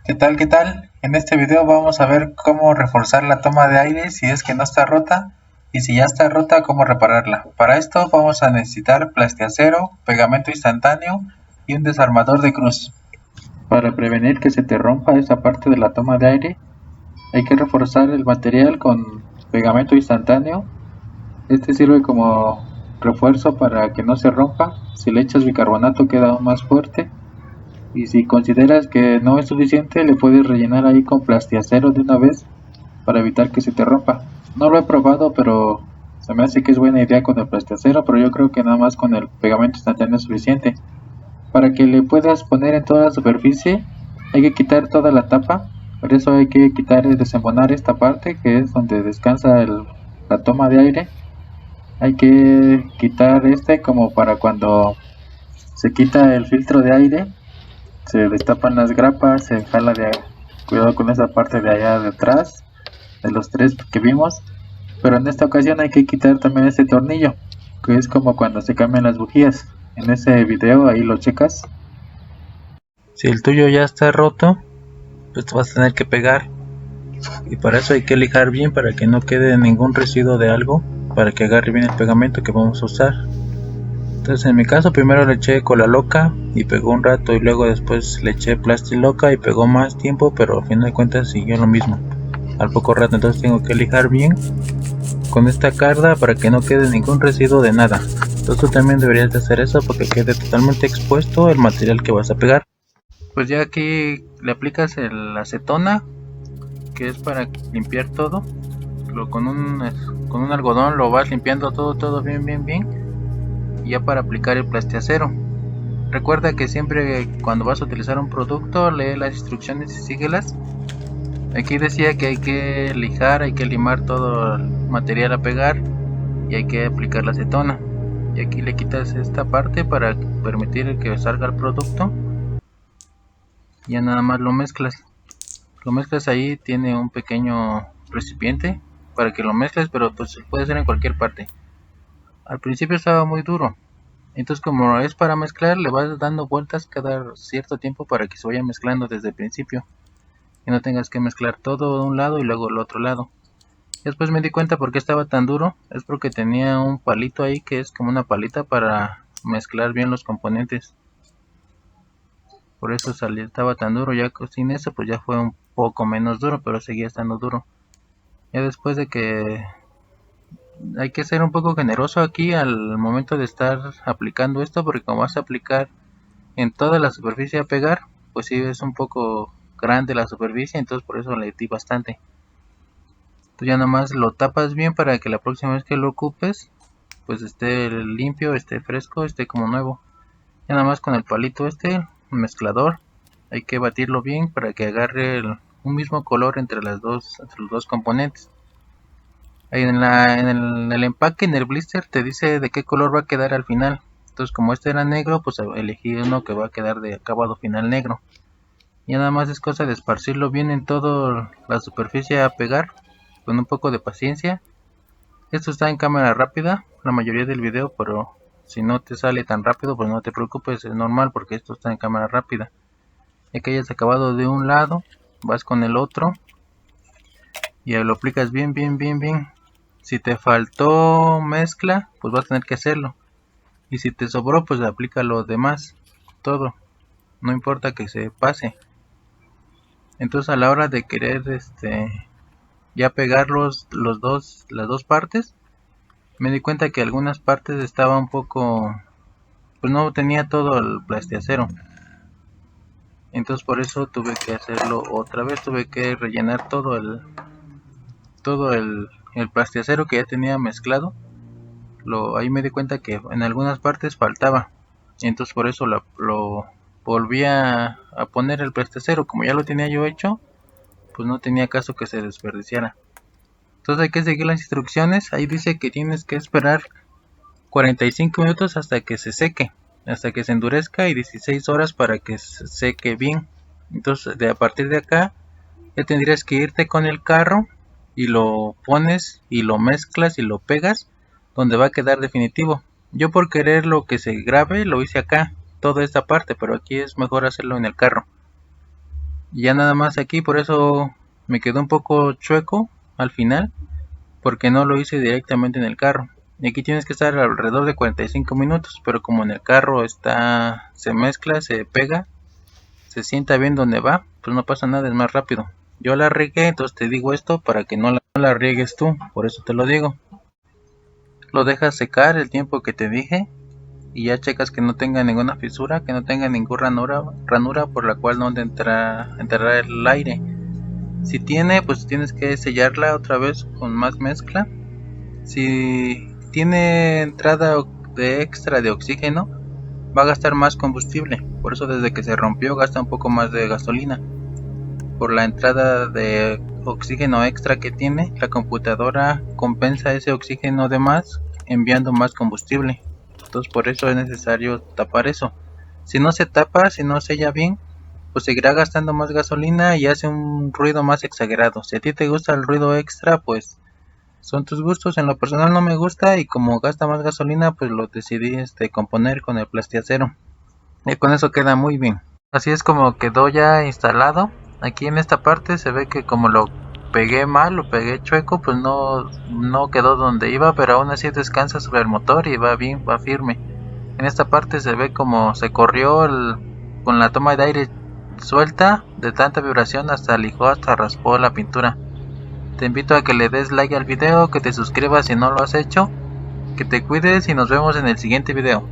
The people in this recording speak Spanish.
¿Qué tal? ¿Qué tal? En este video vamos a ver cómo reforzar la toma de aire si es que no está rota y si ya está rota, cómo repararla. Para esto vamos a necesitar plastiacero, pegamento instantáneo y un desarmador de cruz. Para prevenir que se te rompa esa parte de la toma de aire, hay que reforzar el material con pegamento instantáneo. Este sirve como refuerzo para que no se rompa. Si le echas bicarbonato queda aún más fuerte. Y si consideras que no es suficiente, le puedes rellenar ahí con plastiacero de una vez para evitar que se te rompa. No lo he probado, pero se me hace que es buena idea con el plastiacero, pero yo creo que nada más con el pegamento instantáneo es suficiente. Para que le puedas poner en toda la superficie, hay que quitar toda la tapa. Por eso hay que quitar y desembonar esta parte, que es donde descansa la toma de aire. Hay que quitar como para cuando se quita el filtro de aire, se destapan las grapas, se jala de cuidado con esa parte de allá detrás, de los tres que vimos. Pero en esta ocasión hay que quitar también este tornillo, que es como cuando se cambian las bujías. En ese video ahí lo checas. Si el tuyo ya está roto, pues te vas a tener que pegar. Y para eso hay que lijar bien para que no quede ningún residuo de algo, para que agarre bien el pegamento que vamos a usar. Entonces en mi caso primero le eché cola loca y pegó un rato, y luego después le eché plastiloca y pegó más tiempo, pero al final de cuentas siguió lo mismo al poco rato. Entonces tengo que lijar bien con esta carda para que no quede ningún residuo de nada. Entonces tú también deberías de hacer eso porque quede totalmente expuesto el material que vas a pegar. Pues ya aquí le aplicas el acetona, que es para limpiar todo. Con un algodón lo vas limpiando todo bien. Y ya para aplicar el plastiacero, recuerda que siempre cuando vas a utilizar un producto, lee las instrucciones y síguelas. Aquí decía que hay que lijar, hay que limar todo el material a pegar y hay que aplicar la acetona. Y aquí le quitas esta parte para permitir que salga el producto. Ya nada más lo mezclas. Lo mezclas ahí, tiene un pequeño recipiente para que lo mezcles, pero pues puede ser en cualquier parte. Al principio estaba muy duro. Entonces como es para mezclar, le vas dando vueltas cada cierto tiempo para que se vaya mezclando desde el principio. Y no tengas que mezclar todo de un lado y luego el otro lado. Después me di cuenta por qué estaba tan duro. Es porque tenía un palito ahí que es como una palita para mezclar bien los componentes. Por eso estaba tan duro. Ya sin eso pues ya fue un poco menos duro, pero seguía estando duro. Ya después de que hay que ser un poco generoso aquí al momento de estar aplicando esto, porque como vas a aplicar en toda la superficie a pegar, pues sí es un poco grande la superficie, entonces por eso le di bastante. Tú ya nomás lo tapas bien para que la próxima vez que lo ocupes, pues esté limpio, esté fresco, esté como nuevo. Ya nada más con el palito un mezclador, hay que batirlo bien para que agarre un mismo color entre los dos componentes. Ahí en el empaque, en el blister, te dice de qué color va a quedar al final. Entonces como este era negro, pues elegí uno que va a quedar de acabado final negro. Y nada más es cosa de esparcirlo bien en toda la superficie a pegar, con un poco de paciencia. Esto está en cámara rápida, la mayoría del video, pero si no te sale tan rápido, pues no te preocupes, es normal porque esto está en cámara rápida. Ya que hayas acabado de un lado, vas con el otro y lo aplicas bien. Si te faltó mezcla, pues vas a tener que hacerlo. Y si te sobró, pues aplica lo demás, todo. No importa que se pase. Entonces a la hora de querer ya pegar las dos partes, me di cuenta que algunas partes estaba un poco, pues no tenía todo el plastiacero. Entonces por eso tuve que hacerlo otra vez, tuve que rellenar todo el plastiacero que ya tenía mezclado. Ahí me di cuenta que en algunas partes faltaba. Y entonces por eso lo volví a poner el plastiacero. Como ya lo tenía yo hecho, pues no tenía caso que se desperdiciara. Entonces hay que seguir las instrucciones. Ahí dice que tienes que esperar 45 minutos hasta que se seque, hasta que se endurezca, y 16 horas para que se seque bien. Entonces a partir de acá ya tendrías que irte con el carro y lo pones y lo mezclas y lo pegas donde va a quedar definitivo. Yo por querer lo que se grabe lo hice acá, toda esta parte, pero aquí es mejor hacerlo en el carro. Y ya nada más aquí, por eso me quedó un poco chueco al final, porque no lo hice directamente en el carro. Y aquí tienes que estar alrededor de 45 minutos, pero como en el carro se mezcla, se pega, se sienta bien donde va, pues no pasa nada, es más rápido. Yo la regué, entonces te digo esto para que no la riegues tú, por eso te lo digo. Lo dejas secar el tiempo que te dije y ya checas que no tenga ninguna fisura, que no tenga ninguna ranura por la cual no entrar el aire. Si tiene, pues tienes que sellarla otra vez con más mezcla. Si tiene entrada de extra de oxígeno, va a gastar más combustible. Por eso desde que se rompió gasta un poco más de gasolina. Por la entrada de oxígeno extra que tiene, la computadora compensa ese oxígeno de más enviando más combustible. Entonces por eso es necesario tapar eso. Si no se tapa, si no sella bien, pues seguirá gastando más gasolina y hace un ruido más exagerado. Si a ti te gusta el ruido extra, pues son tus gustos. En lo personal no me gusta y como gasta más gasolina, pues lo decidí componer con el plastiacero. Y con eso queda muy bien. Así es como quedó ya instalado. Aquí en esta parte se ve que como lo pegué mal, lo pegué chueco, pues no quedó donde iba, pero aún así descansa sobre el motor y va bien, va firme. En esta parte se ve como se corrió con la toma de aire suelta de tanta vibración hasta lijó, hasta raspó la pintura. Te invito a que le des like al video, que te suscribas si no lo has hecho, que te cuides y nos vemos en el siguiente video.